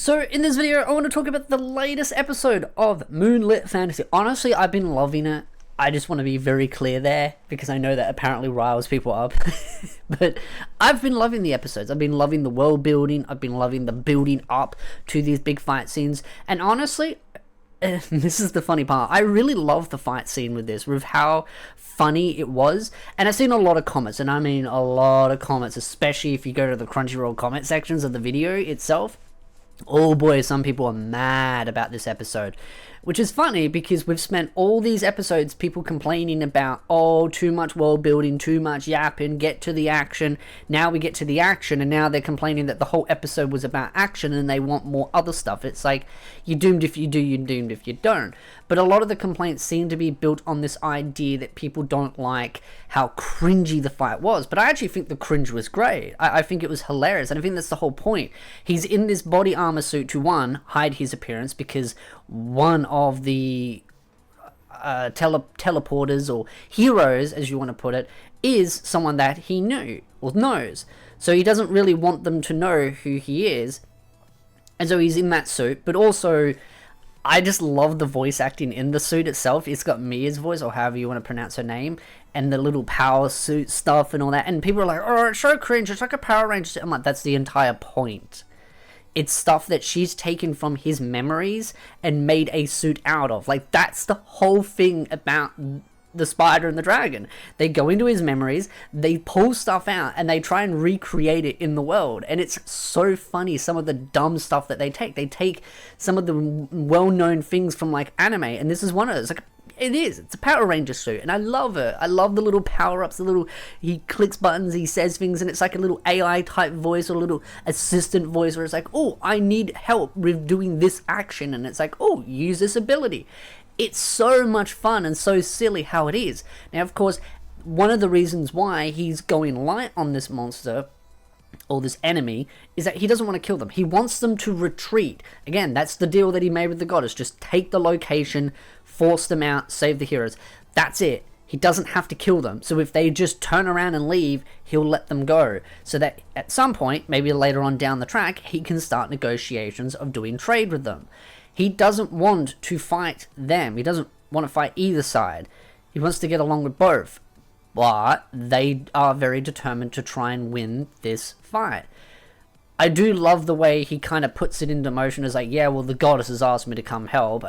So in this video, I want to talk about the latest episode of Moonlit Fantasy. Honestly, I've been loving it. I just want to be very clear there, because I know that apparently riles people up. But I've been loving the episodes. I've been loving the world building. I've been loving the building up to these big fight scenes. And honestly, this is the funny part, I really love the fight scene with this, with how funny it was. And I've seen a lot of comments, and I mean a lot of comments, especially if you go to the Crunchyroll comment sections of the video itself. Oh boy, some people are mad about this episode, which is funny because we've spent all these episodes people complaining about, oh, too much world building, too much yapping, get to the action. Now we get to the action, and now they're complaining that the whole episode was about action and they want more other stuff. It's like, you're doomed if you do, you're doomed if you don't. But a lot of the complaints seem to be built on this idea that people don't like how cringy the fight was. But I actually think the cringe was great. I think it was hilarious, and I think that's the whole point. He's in this body armor suit to, one, hide his appearance, because one of the teleporters, or heroes, as you want to put it, is someone that he knew, or knows. So he doesn't really want them to know who he is. And so he's in that suit, but also, I just love the voice acting in the suit itself. It's got Mia's voice, or however you want to pronounce her name, and the little power suit stuff and all that. And people are like, oh, it's so cringe, it's like a Power Ranger suit. I'm like, that's the entire point. It's stuff that she's taken from his memories and made a suit out of. Like, that's the whole thing about the spider and the dragon. They go into his memories, they pull stuff out, and they try and recreate it in the world. And it's so funny, some of the dumb stuff that they take. They take some of the well-known things from, like, anime, and this is one of those. Like, it's a Power Ranger suit, and I love it. I love the little power-ups, he clicks buttons, he says things, and it's like a little AI type voice, or a little assistant voice, where it's like, oh, I need help with doing this action, and it's like, oh, use this ability. It's so much fun and so silly how it is. Now, of course, one of the reasons why he's going light on this monster, or this enemy, is that he doesn't want to kill them. He wants them to retreat. Again, that's the deal that he made with the goddess. Just take the location, force them out, save the heroes. That's it. He doesn't have to kill them. So if they just turn around and leave, he'll let them go. So that at some point, maybe later on down the track, he can start negotiations of doing trade with them. He doesn't want to fight them. He doesn't want to fight either side. He wants to get along with both. But they are very determined to try and win this fight. I do love the way he kind of puts it into motion as like, yeah, well, the goddess has asked me to come help.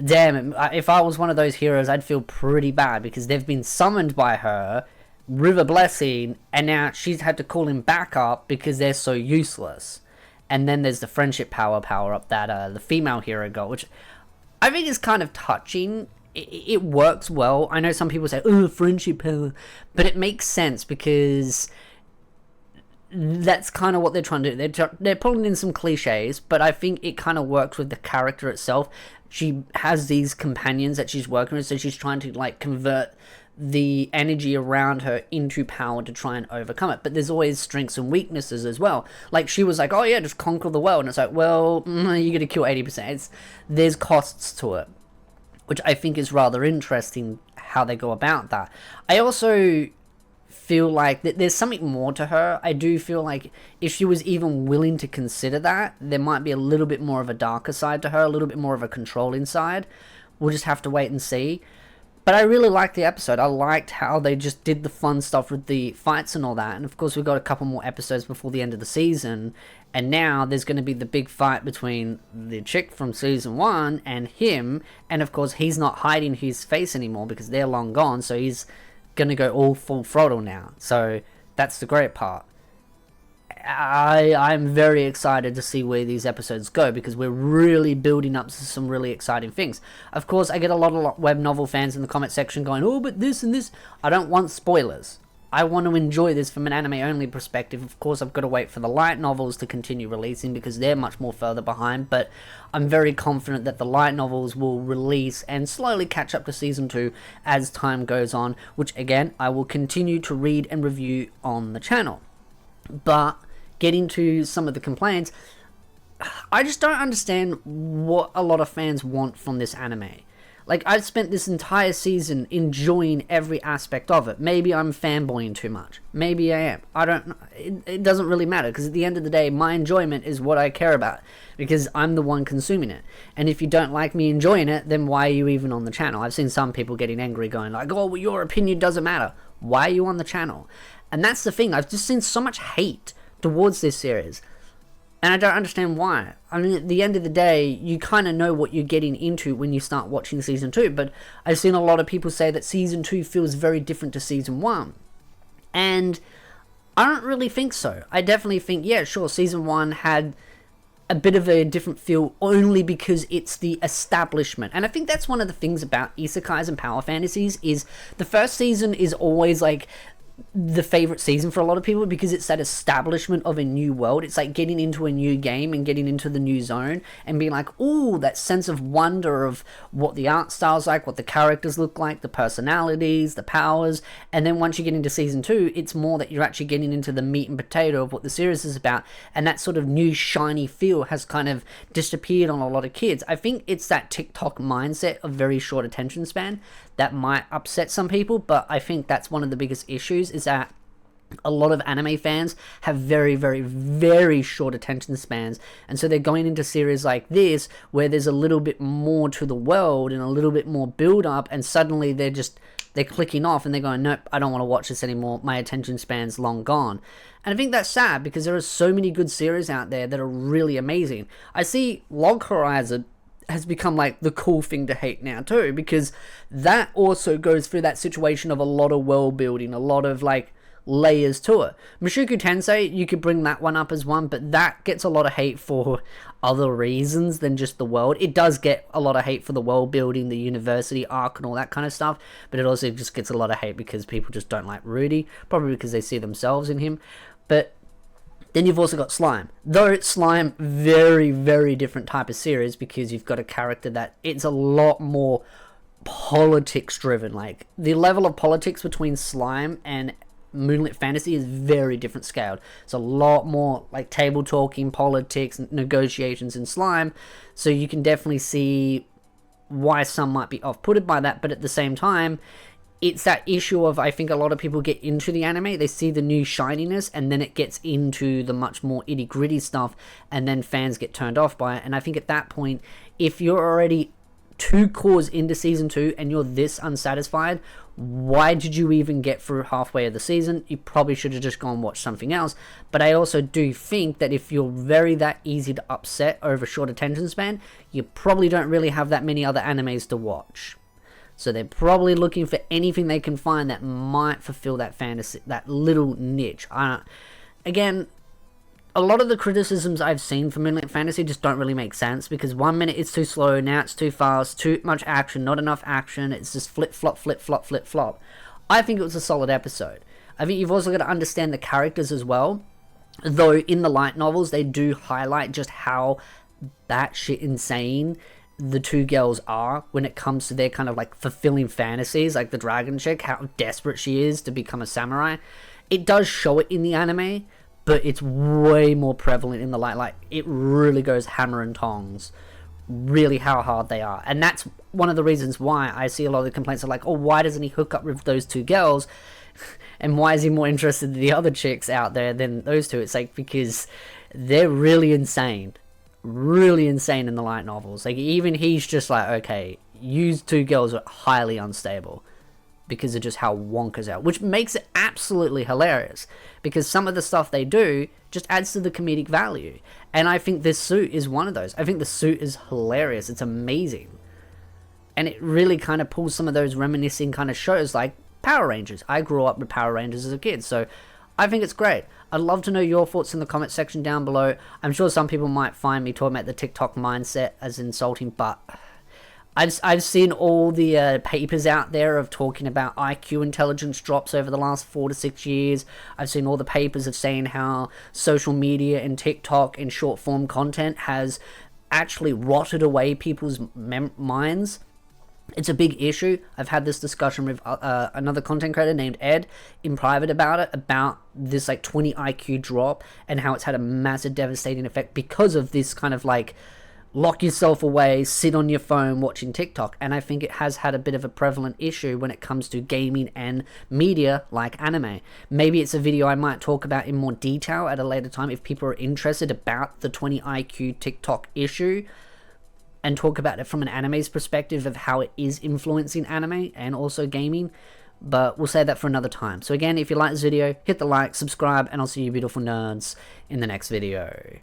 Damn it, if I was one of those heroes, I'd feel pretty bad, because they've been summoned by her, River Blessing, and now she's had to call him back up because they're so useless. And then there's the friendship power-up that the female hero got, which I think is kind of touching. It works well. I know some people say, oh, friendship power, but it makes sense, because that's kind of what they're trying to do. They're pulling in some cliches, but I think it kind of works with the character itself. She has these companions that she's working with, so she's trying to, like, convert the energy around her into power to try and overcome it. But there's always strengths and weaknesses as well. Like, she was like, oh yeah, just conquer the world. And it's like, well, you're gonna kill 80%. There's costs to it, which I think is rather interesting how they go about that. I also feel like there's something more to her. I do feel like if she was even willing to consider that, there might be a little bit more of a darker side to her, a little bit more of a controlling side. We'll just have to wait and see. But I really liked the episode. I liked how they just did the fun stuff with the fights and all that. And of course, we've got a couple more episodes before the end of the season. And now there's going to be the big fight between the chick from season 1 and him. And of course, he's not hiding his face anymore because they're long gone. So he's going to go all full throttle now. So that's the great part. I'm very excited to see where these episodes go, because we're really building up to some really exciting things. Of course, I get a lot of web novel fans in the comment section going, oh, but this and this. I don't want spoilers. I want to enjoy this from an anime-only perspective. Of course, I've got to wait for the light novels to continue releasing, because they're much more further behind, but I'm very confident that the light novels will release and slowly catch up to Season 2 as time goes on, which, again, I will continue to read and review on the channel. But getting to some of the complaints, I just don't understand what a lot of fans want from this anime. Like, I've spent this entire season enjoying every aspect of it. Maybe I'm fanboying too much. Maybe I am. I don't know. It doesn't really matter, because at the end of the day, my enjoyment is what I care about, because I'm the one consuming it. And if you don't like me enjoying it, then why are you even on the channel? I've seen some people getting angry, going like, oh, well, your opinion doesn't matter. Why are you on the channel? And that's the thing. I've just seen so much hate towards this series. And I don't understand why. I mean, at the end of the day, you kind of know what you're getting into when you start watching Season 2. But I've seen a lot of people say that Season 2 feels very different to Season 1. And I don't really think so. I definitely think, yeah, sure, Season 1 had a bit of a different feel only because it's the establishment. And I think that's one of the things about isekais and power fantasies is the first season is always like the favorite season for a lot of people, because it's that establishment of a new world. It's like getting into a new game and getting into the new zone and being like, ooh, that sense of wonder of what the art style's like, what the characters look like, the personalities, the powers. And then once you get into season 2, it's more that you're actually getting into the meat and potato of what the series is about, and that sort of new shiny feel has kind of disappeared on a lot of kids. I think it's that TikTok mindset of very short attention span that might upset some people, but I think that's one of the biggest issues, is that a lot of anime fans have very, very, very short attention spans, and so they're going into series like this where there's a little bit more to the world and a little bit more build up, and suddenly they're clicking off and they're going, nope, I don't want to watch this anymore, my attention span's long gone. And I think that's sad, because there are so many good series out there that are really amazing. I see Log Horizon has become like the cool thing to hate now too, because that also goes through that situation of a lot of world building, a lot of like layers to it. Mushoku Tensei, you could bring that one up as one, but that gets a lot of hate for other reasons than just the world. It does get a lot of hate for the world building, the university arc and all that kind of stuff, but it also just gets a lot of hate because people just don't like Rudy, probably because they see themselves in him. But then you've also got Slime. Though Slime, very, very different type of series, because you've got a character that it's a lot more politics driven. Like, the level of politics between Slime and Moonlit Fantasy is very different scaled. It's a lot more like table talking, politics, negotiations in Slime. So you can definitely see why some might be off-putted by that, but at the same time, it's that issue of, I think a lot of people get into the anime, they see the new shininess, and then it gets into the much more itty-gritty stuff, and then fans get turned off by it. And I think at that point, if you're already 2 cores into Season 2 and you're this unsatisfied, why did you even get through halfway of the season? You probably should have just gone and watched something else. But I also do think that if you're that easy to upset over short attention span, you probably don't really have that many other animes to watch. So they're probably looking for anything they can find that might fulfill that fantasy, that little niche. Again, a lot of the criticisms I've seen for Moonlit Fantasy just don't really make sense, because 1 minute it's too slow, now it's too fast, too much action, not enough action, it's just flip-flop, flip-flop, flip-flop. I think it was a solid episode. I think you've also got to understand the characters as well, though in the light novels they do highlight just how batshit insane the 2 girls are when it comes to their kind of like fulfilling fantasies, like the dragon chick, how desperate she is to become a samurai. It does show it in the anime, but it's way more prevalent in the light. Like, it really goes hammer and tongs, really how hard they are. And that's one of the reasons why I see a lot of the complaints are like, oh, why doesn't he hook up with those 2 girls? And why is he more interested in the other chicks out there than those 2? It's like, because they're really insane in the light novels. Like, even he's just like, okay, you 2 girls are highly unstable because of just how wonkers out, which makes it absolutely hilarious, because some of the stuff they do just adds to the comedic value. And I think this suit is one of those. I think the suit is hilarious. It's amazing. And it really kind of pulls some of those reminiscing kind of shows like Power Rangers. I grew up with Power Rangers as a kid, so I think it's great. I'd love to know your thoughts in the comment section down below. I'm sure some people might find me talking about the TikTok mindset as insulting, but I've seen all the papers out there of talking about IQ intelligence drops over the last 4 to 6 years. I've seen all the papers of saying how social media and TikTok and short form content has actually rotted away people's minds. It's a big issue. I've had this discussion with another content creator named Ed in private about it, about this like 20 IQ drop and how it's had a massive devastating effect because of this kind of like lock yourself away, sit on your phone watching TikTok. And I think it has had a bit of a prevalent issue when it comes to gaming and media like anime. Maybe it's a video I might talk about in more detail at a later time if people are interested about the 20 IQ TikTok issue, and talk about it from an anime's perspective of how it is influencing anime and also gaming. But we'll save that for another time. So again, if you like this video, hit the like, subscribe, and I'll see you beautiful nerds in the next video.